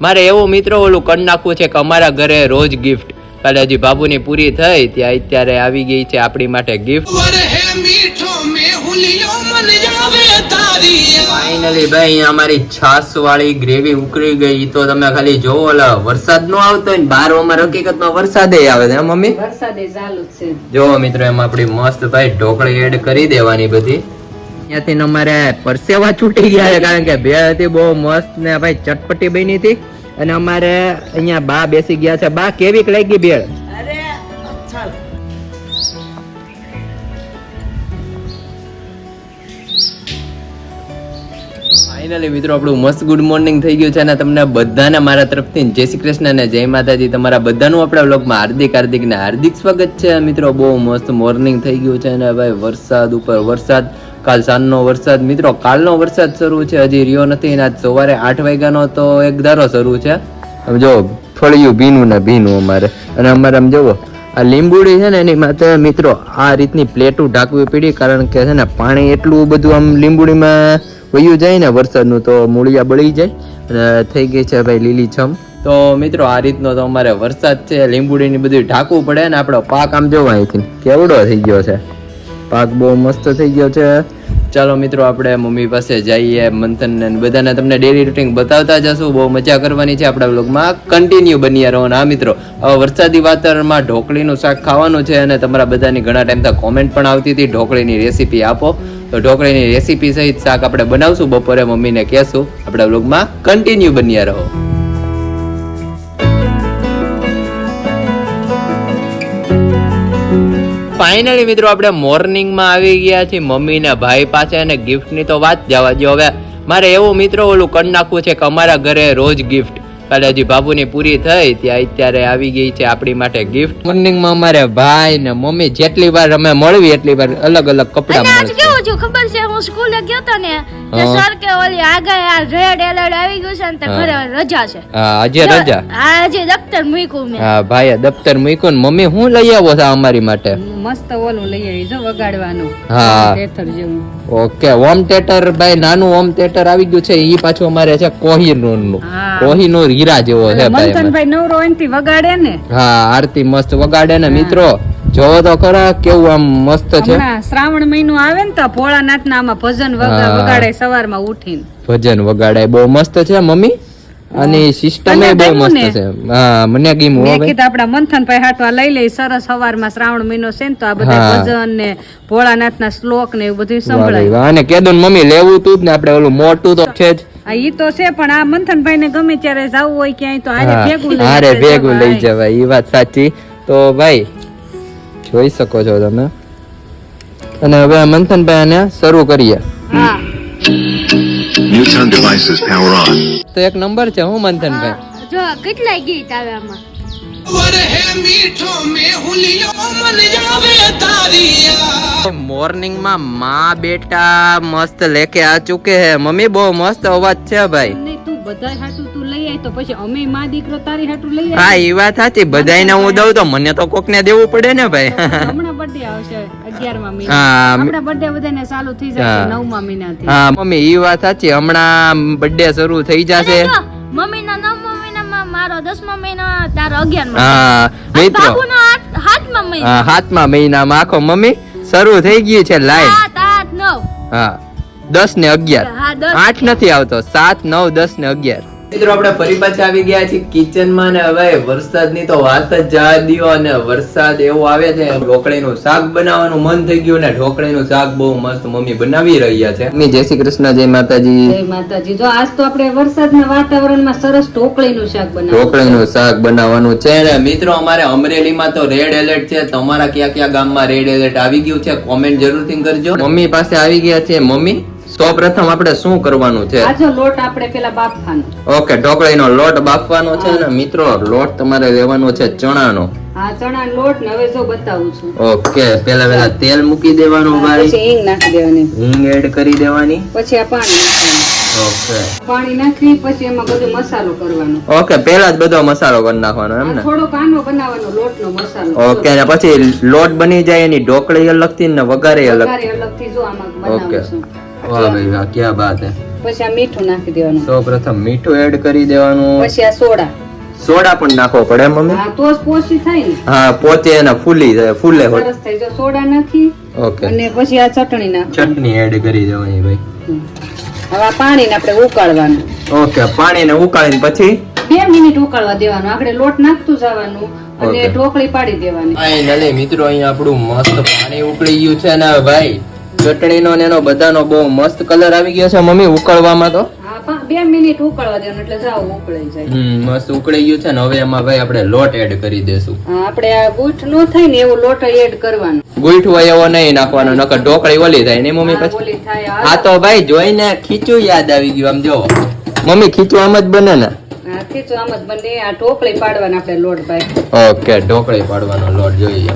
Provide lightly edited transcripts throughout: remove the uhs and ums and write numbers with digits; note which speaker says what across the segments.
Speaker 1: મારે એવું મિત્રો ઓલું કરી નાખવું છે કે અમારા ઘરે રોજ ગિફ્ટ, કાલે હજી બાબુની પૂરી થઈ ત્યાં અત્યારે આવી ગઈ છે આપણી માટે ગિફ્ટ. ફાઇનલી ભાઈ અમારી છાસ વાળી ગ્રેવી ઉકળી ગઈ. તો તમે ખાલી જોવો, ઓલા વરસાદ નો આવતો હોય ને બહાર અમારે હકીકતમાં વરસાદે આવે છે મમ્મી,
Speaker 2: વરસાદે ચાલુ છે.
Speaker 1: જોવો મિત્રો એમાં આપણી મસ્ત ભાઈ ઢોકળી એડ કરી દેવાની બધી. ત્યાંથી અમારે પરસેવા છૂટી ગયા છે કારણ કે ભેળ હતી બહુ મસ્ત ને ભાઈ ચટપટી બની હતી. અને અમારે અહીંયા બા બેસી ગયા છે. બા કેવીક લાગી ભેળ?
Speaker 2: અરે ચાલ.
Speaker 1: ફાઇનલી મિત્રો આપણું મસ્ત ગુડ મોર્નિંગ થઈ ગયું છે અને તમને બધાને મારા તરફથી જય શ્રી કૃષ્ણ અને જય માતાજી. તમારા બધાનું આપણા વ્લોગમાં હાર્દિક ને હાર્દિક સ્વાગત છે. મિત્રો બહુ મસ્ત મોર્નિંગ થઈ ગયું છે અને ભાઈ વરસાદ ઉપર વરસાદ, કાલ સાંજનો વરસાદ, મિત્રો કાલનો વરસાદ શરૂ છે, હજી રહ્યો નથી. આજ સવારે 8 વાગ્યાનો તો એક ધારો શરૂ છે. આમ જો ફળિયું ભીનું ને ભીનું અમારે. અને અમારે આમ જોવો આ લીંબુડી છે ને એની માથે મિત્રો આ રીતની પ્લેટું ઢાંકવી પડી કારણ કે છે ને પાણી એટલું બધું આમ લીંબુડીમાં વયું જાય ને વરસાદનું તો મૂળિયા બળી જાય અને થઈ ગઈ છે ભાઈ લીલી છમ. તો મિત્રો આ રીતનો તો અમારે વરસાદ છે, લીંબુડીની બધું ઢાંકવું પડે ને આપણો પાક આમ જોવા અહીંથી કેવડો થઈ ગયો છે, પાક બહુ મસ્ત થઈ ગયો છે. ચાલો મિત્રો આપણે મમ્મી પાસે જઈએ, મંથન ને બધાને તમને ડેલી રૂટીન બતાવતા જશું. બહુ મજા કરવાની છે આપણા વ્લોગમાં, કન્ટિન્યુ બની રહો. હા મિત્રો વરસાદી વાતાવરણમાં ઢોકળીનું શાક ખાવાનું છે અને તમારા બધાની ઘણા ટાઈમથી કોમેન્ટ પણ આવતી હતી ઢોકળીની રેસીપી આપો. તો ઢોકળીની રેસીપી સહિત શાક આપણે બનાવશું બપોરે, મમ્મીને કહેશું. આપણા વ્લોગમાં કન્ટિન્યુ બન્યા રહો. ફાઇનલી મિત્રો આપણે મોર્નિંગમાં આવી ગયા છીએ મમ્મી ને ભાઈ પાસે અને ગિફ્ટની તો વાત જવા દો. હવે મારે એવું મિત્રો ઓલું કરી નાખવું છે કે અમારા ઘરે રોજ ગિફ્ટ, કાલે હજી બાબુની પૂરી થઈ ત્યાં અત્યારે આવી ગઈ છે આપણી માટે ગિફ્ટ. મોર્નિંગમાં અમારે ભાઈ ને મમ્મી જેટલી વાર અમે મળવી એટલી વાર અલગ અલગ કપડા મળશે.
Speaker 3: કેવું છું ખબર છે, હું સ્કૂલે ગયો તો ને તે સર કે ઓલી આગળ આ રેડ એલર્ટ આવી ગયું છે ને તે ઘરે રજા છે.
Speaker 1: હા આજે રજા.
Speaker 3: આજે દફતર મૂક્યું મેં.
Speaker 1: હા ભાઈ દફતર મૂક્યું ને મમ્મી હું લઈ આવો છો અમારી માટે?
Speaker 2: મસ્ત ઓલું લઈ આવી જો વગાડવાનું.
Speaker 1: હા
Speaker 2: થેટર જેવું.
Speaker 1: ઓકે હોમ થિયેટર ભાઈ, નાનું હોમ થિયેટર આવી ગયું છે. ઈ પાછું અમારે છે કોહિનૂર નું, કોહિનૂર હીરા જેવો છે ભાઈ.
Speaker 2: મંથનભાઈ નવરો એનથી વગાડે ને.
Speaker 1: હા આરતી મસ્ત વગાડે ને મિત્રો, જોવો તો ખરા કેવું આમ મસ્ત છે.
Speaker 2: શ્રાવણ મહિનો આવે ને તો ભોળાનાથ ના આમાં ભજન વગાડે સવારમાં ઉઠીને.
Speaker 1: ભજન વગાડે બહુ મસ્ત છે મમ્મી, અને સિસ્ટમ એ બહુ મસ્ત છે. હા મને ગમ્યું.
Speaker 2: મેં કીધું આપડા મંથનભાઈ હાટવા લઈ લઈ સરસ. સવારમાં શ્રાવણ મહિનો છે ને તો આ બધા ભજન ને ભોળાનાથ ના શ્લોક ને એવું બધું સંભળાય.
Speaker 1: અને કેદું મમ્મી લેવું તું જ ને આપણે ઓલું મોટું તો છે જ.
Speaker 2: ઈ તો છે પણ આ મંથનભાઈ ને ગમે ત્યારે જવું હોય ક્યાંય તો
Speaker 1: હારે ભેગું લઈ જવાય. ઈ વાત સાચી. તો ભાઈ જોઈ શકો છો તમે. અને હવે મંથનભાઈ આને શરૂ કરીએ.
Speaker 2: હા
Speaker 4: Newton devices power on.
Speaker 1: તો એક નંબર છે હું મંથનભાઈ.
Speaker 3: જો કેટલા ગીત આવે આમાં.
Speaker 1: મોર્નિંગ માં માં બેટા મસ્ત લેકે આ ચુકે હે. મમ્મી બહુ મસ્ત અવાજ છે ભાઈ.
Speaker 2: તું બધાય હાટું તું લઈ આય તો પછી અમે માં દીકરો તારી હાટું લઈ આય.
Speaker 1: હા ઈ વાત સાચી. બધાયને હું દઉં તો મને તો કોક ને દેવું પડે ને ભાઈ.
Speaker 2: હમણાં બર્થડે આવશે 11મા મહિના. આપડા બર્થડે બધાને ચાલુ થઈ જશે 9મા મહિનાથી.
Speaker 1: હા મમ્મી ઈ વાત સાચી. હમણાં બર્થડે શરૂ થઈ જશે.
Speaker 3: મમ્મી ના 9મા મહિનામાં મારો 10મા મહિના, તારો 11મા.
Speaker 1: હા મિત્રો
Speaker 3: બાબુનો 7મા મહિના.
Speaker 1: હા 7મા મહિનામાં આખો મમ્મી શરૂ થઈ ગઈ છે લાઈન.
Speaker 3: 7, 8, 9.
Speaker 1: હા 10 ને 11.
Speaker 3: હા 10.
Speaker 1: 8 નથી આવતો. 7, 9, 10 ને 11. મિત્રો આપણે ફરી પાછા આવી ગયા છીએ કિચનમાં ને હવે વરસાદની તો વાત જ જવા દ્યો. અને વરસાદ એવો આવે છે ઢોકળીનું શાક બનાવવાનું મન થઈ ગયું ને ઢોકળીનું શાક બહુ મસ્ત મમ્મી બનાવી રહ્યા છે. મમ્મી જય શ્રી કૃષ્ણ, જય માતાજી.
Speaker 2: જય માતાજી. જો આજ તો આપણે વરસાદના વાતાવરણમાં સરસ ઢોકળીનું શાક બનાવવાનું.
Speaker 1: ઢોકળીનું શાક બનાવવાનું છે ને મિત્રો અમારે અમરેલીમાં તો રેડ એલર્ટ છે. તમારા કયા કયા ગામમાં રેડ એલર્ટ આવી ગયું છે કોમેન્ટ જરૂરથી કરજો. મમ્મી પાસે આવી ગયા છે. મમ્મી સૌપ્રથમ આપણે શું કરવાનું છે?
Speaker 2: આજો લોટ આપણે પેલા બાફવાનો.
Speaker 1: ઓકે ઢોકળીનો લોટ બાફવાનો છે ને મિત્રો લોટ તમારે લેવાનો છે ચણાનો.
Speaker 2: હા ચણાનો લોટ ને હવે જો બતાવું છું.
Speaker 1: ઓકે પેલા તેલ મૂકી દેવાનું ભાઈ,
Speaker 2: પછી હિંગ નાખી દેવાની,
Speaker 1: હિંગ એડ કરી દેવાની.
Speaker 2: પછી આ પાણી નાખી પછી એમાં બધો મસાલો કરવાનો.
Speaker 1: ઓકે પેલા જ બધો મસાલો કરી નાખવાનો એમ ને?
Speaker 2: થોડો કાનો બનાવવાનો લોટનો મસાલો.
Speaker 1: ઓકે અને પછી લોટ બની જાય એની ઢોકળી અલગથી ને વઘારે અલગથી.
Speaker 2: અલગથી જો આમાં બનાવશું.
Speaker 1: વાહ ભાઈ વાહ ક્યાં બાત હે.
Speaker 2: પછી આ મીઠું નાખી દેવાનું,
Speaker 1: સૌ પ્રથમ મીઠું એડ કરી દેવાનું,
Speaker 2: પછી આ સોડા.
Speaker 1: સોડા પણ નાખવો પડે મમ્મી?
Speaker 2: હા, તો જ પોચી થાય ને.
Speaker 1: હા, પોતે એના ફૂલે
Speaker 2: સરસ થાય. જો સોડા નાખી
Speaker 1: ઓકે,
Speaker 2: અને પછી આ ચટણી નાખી,
Speaker 1: ચટણી એડ કરી દેવાની ભાઈ.
Speaker 2: હવે આ પાણીને આપણે ઉકાળવાનું.
Speaker 1: ઓકે, પાણીને ઉકાળીને પછી
Speaker 2: 2 મિનિટ ઉકાળવા દેવાનું. આપણે લોટ નાખતું જવાનું અને
Speaker 1: Okay.
Speaker 2: ઢોકળી પાડી દેવાની.
Speaker 1: ફાઇનલી મિત્રો અહીંયા આપણું મસ્ત પાણી ઉકળી ગયું છે ને ભાઈ ચટણીનો ને એનો બધાનો બહુ મસ્ત કલર આવી ગયો છે મમ્મી ઉકળવામાં તો.
Speaker 2: હા, 2 મિનિટ ઉકાળવા દેવાનું એટલે જાવ ઉકળાઈ જાય.
Speaker 1: મસ્ત ઉકળી ગયું છે ને હવે એમાં ભાઈ આપણે લોટ એડ કરી દેશું.
Speaker 2: હા, આપણે આ ગુઠ નો થાય ને એવો લોટ એડ કરવાનો.
Speaker 1: ગુઈઠ હોય એવો નહીં નાખવાનો નકર ઢોકળી ઓલી થાય ને મમ્મી
Speaker 2: હા,
Speaker 1: પછી.
Speaker 2: ઓલી થાય.
Speaker 1: હા તો ભાઈ જોઈને ખીચું યાદ આવી ગયું આમ જોવો મમ્મી ખીચું આમ જ બને ને.
Speaker 2: હા, ખીચું આમ જ બને. આ ઢોકળી પાડવાના આપણે લોટ ભાઈ.
Speaker 1: ઓકે ઢોકળી પાડવાનો લોટ જોઈએ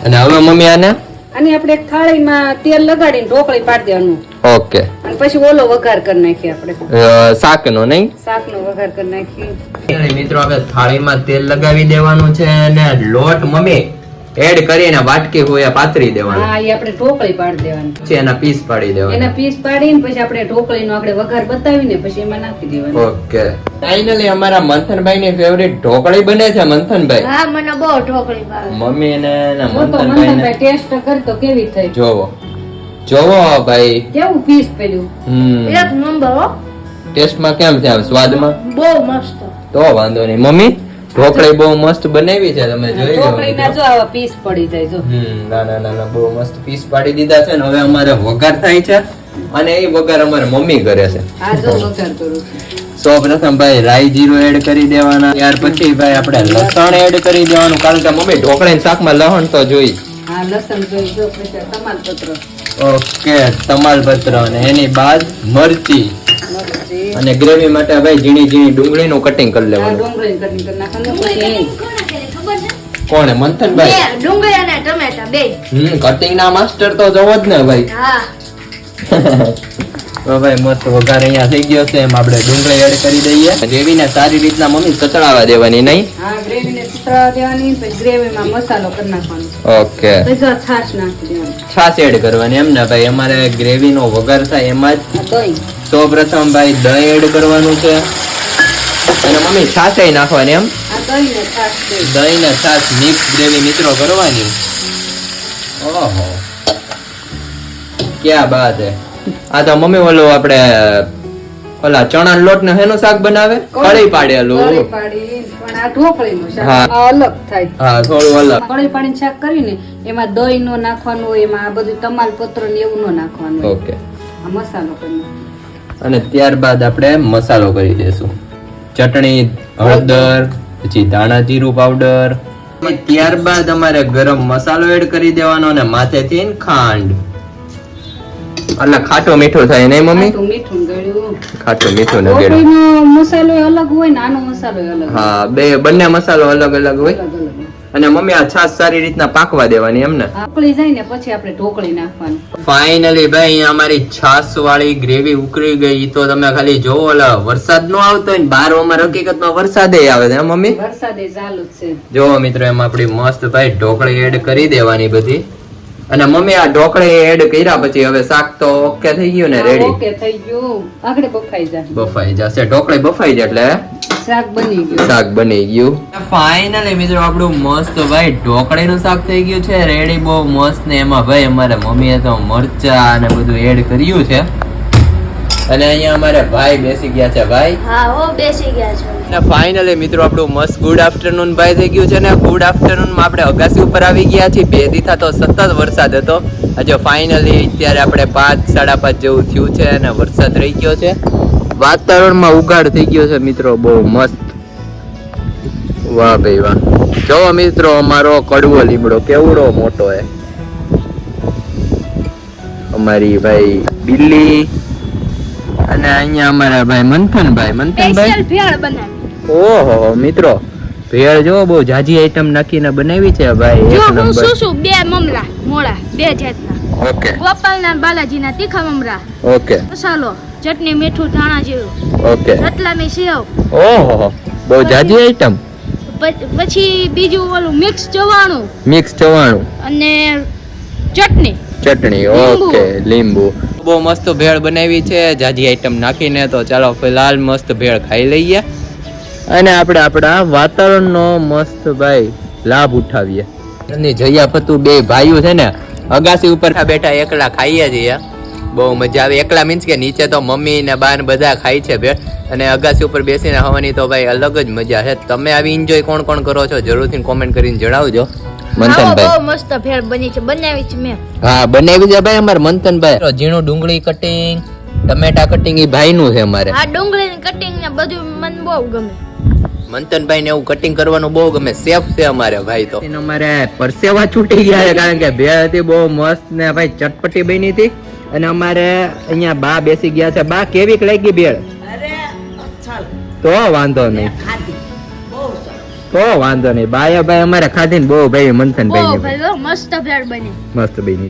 Speaker 1: અને હવે મમ્મી આને
Speaker 2: અને આપણે એક થાળીમાં તેલ લગાડીને ઢોકળી પાડી દેવાનું.
Speaker 1: ઓકે
Speaker 2: અને પછી ઓલો વઘાર કરી નાખીએ આપણે.
Speaker 1: શાકનો નહીં
Speaker 2: શાકનો વઘાર કરી નાખીએ.
Speaker 1: મિત્રો હવે થાળીમાં તેલ લગાવી દેવાનું છે અને લોટ મમ્મી એડ કરીને વાટકી હોય પાતરી દેવાનું.
Speaker 2: હા, એ આપણે ઢોકળી પાડી દેવાની.
Speaker 1: પછી એના પીસ પાડી દેવાના.
Speaker 2: એના પીસ પાડીને પછી આપણે ઢોકળીનો આપણે વઘાર બતાવીને પછી એમાં નાખી દેવાનું.
Speaker 1: ઓકે ફાઇનલી અમારા મંથનભાઈ ની ફેવરિટ ઢોકળી બને છે મંથનભાઈ.
Speaker 3: હા મને બહુ ઢોકળી ભાવે.
Speaker 1: મમ્મી ને
Speaker 2: મંથનભાઈ
Speaker 1: મંથનભાઈ
Speaker 2: ટેસ્ટ કરી તો કેવી થઈ.
Speaker 1: જોવો ભાઈ
Speaker 2: કેવું પીસ પડ્યું.
Speaker 3: એક નંબર હો.
Speaker 1: ટેસ્ટમાં કેમ છે આમ સ્વાદમાં?
Speaker 3: બહુ મસ્ત.
Speaker 1: તો વાંધો નહીં મમ્મી ઢોકળી બહુ મસ્ત બનાવી છે તમે જોઈ લો.
Speaker 2: ઢોકળીના જો આવા પીસ પડી જાય જો.
Speaker 1: ના ના ના બહુ મસ્ત પીસ પાડી દીધા છે ને હવે અમારે વઘાર થાય છે અને એ વઘાર અમારે મમ્મી કરે છે.
Speaker 2: આ જો વઘાર કરું છું.
Speaker 1: સૌ પ્રથમ ભાઈ રાઈ જીરું એડ કરી દેવાના, ત્યાર પછી ભાઈ આપણે લસણ એડ કરી દેવાનું કારણ કે મમ્મી ઢોકળીના શાકમાં લસણ તો જોઈ.
Speaker 2: હા, લસણ જોઈ જો, પછી તમાલપત્ર.
Speaker 1: ઓકે તમાલપત્ર અને એની બાદ મરચી
Speaker 2: મરચી.
Speaker 1: અને ગ્રેવી માટે ભાઈ ઝીણી ઝીણી ડુંગળીનું કટિંગ કરી
Speaker 2: આ
Speaker 1: લેવાનું.
Speaker 2: ડુંગળી કટિંગ કરી નાખવાનું. પછી હિંગ.
Speaker 3: ખબર છે?
Speaker 1: કોણે? મંથનભાઈ.
Speaker 3: બે ડુંગળી અને ટમેટા બે.
Speaker 1: કટિંગ ના માસ્ટર તો જોવો જ ને ભાઈ.
Speaker 3: હા.
Speaker 1: તો ભાઈ મસ્ત વઘાર અહીંયા થઈ ગયો છે એમ આપણે ડુંગળી એડ કરી દઈએ. ગ્રેવીને સારી રીતના મમ્મી સતળાવા દેવાની નહીં?
Speaker 2: હા, ગ્રેવીને સુતરાવા દેવાની. પછી ગ્રેવીમાં મસાલો કરી નાખવાનો.
Speaker 1: ઓકે
Speaker 2: પછી જો છાશ નાખી દેવાની.
Speaker 1: છાશ એડ કરવાની એમ ને ભાઈ અમારે ગ્રેવીનો વઘાર થાય એમાં જ
Speaker 2: આ દહીં.
Speaker 1: સૌ પ્રથમ ભાઈ દહીં એડ કરવાનું છે અને મમ્મી છાશ નાખવાની એમ?
Speaker 2: આ દહીં ને છાશ દહીં.
Speaker 1: દહીં ને છાશ મિક્સ ગ્રેવી મિત્રો કરવાની. ઓહો ક્યાં બાત હે. આ તો મમ્મી ઓલું આપણે ઓલા ચણા લોટ ને હેનું શાક બનાવે કળી પાડેલું.
Speaker 2: કળી પાડી પણ આ ઢોકળીનું શાક.
Speaker 1: હા.
Speaker 2: આ અલગ થાય.
Speaker 1: હા થોડું અલગ.
Speaker 2: કળી પાડીને શાક કરીને એમાં દહીં નો નાખવાનું હોય, એમાં આ બધું તમાલપત્ર ને એવું નો નાખવાનું હોય.
Speaker 1: ઓકે
Speaker 2: આ મસાલો કરી નાખવાનો.
Speaker 1: અને ત્યારબાદ આપણે મસાલો કરી દેશું. ચટણી, હળદર, પછી ધાણા જીરું પાવડર. ત્યારબાદ અમારે ગરમ મસાલો એડ કરી દેવાનો અને માથેથી ખાંડ. એટલે ખાટું મીઠું થાય નહીં મમ્મી?
Speaker 2: ખાટું મીઠું ગળ્યું.
Speaker 1: ખાટું મીઠું ને ગળ્યું.
Speaker 2: ઢોકળીનો મસાલો ય અલગ હોય ને આનો મસાલો ય અલગ હોય.
Speaker 1: હા બંને મસાલો અલગ અલગ હોય.
Speaker 2: અલગ અલગ હોય.
Speaker 1: અને મમ્મી આ છાશ સારી રીતના પાકવા દેવાની એમ ને?
Speaker 2: ઉકળી જાય ને પછી આપણે ઢોકળી નાખવાની.
Speaker 1: ફાઇનલી ભાઈ અહીંયા અમારી છાશ વાળી ગ્રેવી ઉકળી ગઈ. તો તમે ખાલી જોવો ઓલા વરસાદ નો આવતો હોય ને બાર અમાર હકીકતમાં વરસાદે આવે છે મમ્મી.
Speaker 2: વરસાદે ચાલુ જ છે.
Speaker 1: જોવો મિત્રો એમાં આપણી મસ્ત ભાઈ ઢોકળી એડ કરી દેવાની બધી. અને મમ્મી આ ઢોકળી એડ કર્યા પછી હવે શાક તો ઓકે થઈ ગયું ને
Speaker 2: હા,
Speaker 1: રેડી?
Speaker 2: ઓકે થઈ ગયું. આગળ બફાઈ જાય.
Speaker 1: બફાઈ જશે ઢોકળી બફાઈ જાય એટલે
Speaker 2: શાક બની ગયું.
Speaker 1: શાક બની ગયું. ફાઇનલી મિત્રો આપણું મસ્ત ભાઈ ઢોકળીનું શાક થઈ ગયું છે રેડી. બહુ મસ્ત ને એમાં ભાઈ અમારે મમ્મીએ તો મરચા અને બધું એડ કર્યું છે અને અહીંયા અમારે ભાઈ બેસી ગયા છે ભાઈ.
Speaker 3: હા હો બેસી ગયા છો.
Speaker 1: અને ફાઇનલી મિત્રો આપણું મસ્ત ગુડ આફ્ટરનૂન ભાઈ થઈ ગયું છે ને ગુડ આફ્ટરનૂન માં આપણે અગાસી ઉપર આવી ગયા છીએ. 2 દીથા તો સતત વરસાદ હતો. આજે ફાઇનલી અત્યારે આપણે 5, 5:30 જેવું થયું છે અને વરસાદ રહી ગયો છે. વાતાવરણમાં ઉઘાડ થઈ ગયો છે મિત્રો બહુ મસ્ત. વાહ ભાઈ વાહ. જો મિત્રો અમારો કડવો લીમડો કેવડો મોટો હે. અમારી ભાઈ બિલ્લી અને અહીંયા અમારા ભાઈ મંથનભાઈ.
Speaker 3: સ્પેશિયલ ભેળ બનાવી.
Speaker 1: ઓહો મિત્રો ભેળ જો બહુ જાજી આઈટમ નાખીને બનાવી છે ભાઈ.
Speaker 3: જો
Speaker 1: એક
Speaker 3: હું
Speaker 1: નંબર.
Speaker 3: શું શું બે મમરા મોળા 2 જાતના.
Speaker 1: ઓકે
Speaker 3: ગોપાલના અને બાલાજીના તીખા મમરા,
Speaker 1: ઓકે
Speaker 3: મસાલો, ચટણી, મીઠું, ધાણા જીરું,
Speaker 1: ઓકે.
Speaker 3: રતલામી સેવ,
Speaker 1: ઓહો બહુ જાજી આઈટમ.
Speaker 3: પછી બીજું ઓલું મિક્સ ચવાણું
Speaker 1: મિક્સ ચવાણું
Speaker 3: અને ચટણી.
Speaker 1: ચટણી
Speaker 3: લીંબુ.
Speaker 1: ઓકે લીંબુ. બહુ મસ્ત ભેળ બનાવી છે જાજી આઈટમ નાખીને. તો ચાલો ફિલહાલ મસ્ત ભેળ ખાઈ લઈએ અને આપણે આપણા વાતાવરણનો મસ્ત ભાઈ લાભ ઉઠાવીએ. અને જયા પતુ બે ભાઈઓ છે ને અગાસી ઉપર બેઠા એકલા ખાઈએ છીએ. બહુ મજા આવે. એકલા મીન્સ કે નીચે તો મમ્મી ને બા ને બધા ખાય છે ભેળ, અને અગાસી ઉપર બેસીને ખાવાની તો ભાઈ અલગ જ મજા છે. તમે આવી એન્જોય કોણ કોણ કરો છો જરૂરથી કોમેન્ટ કરીને જણાવજો. મંથનભાઈ
Speaker 3: બહુ મસ્ત ભેળ બની છે, બનાવી છે મેં.
Speaker 1: હા બનાવી છે ભાઈ અમારે મંથનભાઈ. ઝીણું ડુંગળી કટિંગ, ટમેટા કટિંગ એ ભાઈ નું છે અમારે.
Speaker 3: આ ડુંગળીની કટિંગ ને બધું મને બહુ ગમે.
Speaker 1: મંથનભાઈ ને એવું કટિંગ કરવાનું બહુ ગમે. સેફ છે અમારે ભાઈ. તો અમારે પરસેવા છૂટી ગયા છે કારણ કે ભેળ હતી બહુ મસ્ત ને ભાઈ ચટપટી બની હતી. અને અમારે અહીંયા બા બેસી ગયા છે. બા કેવી લાગી ભેળ? તો વાંધો નહીં, તો વાંધો નહીં. બાયા ભાઈ અમારે ખાધી ને બહુ ભાઈ મંથનભાઈ
Speaker 3: બહુ મસ્ત ભેળ બની.
Speaker 1: મસ્ત બની.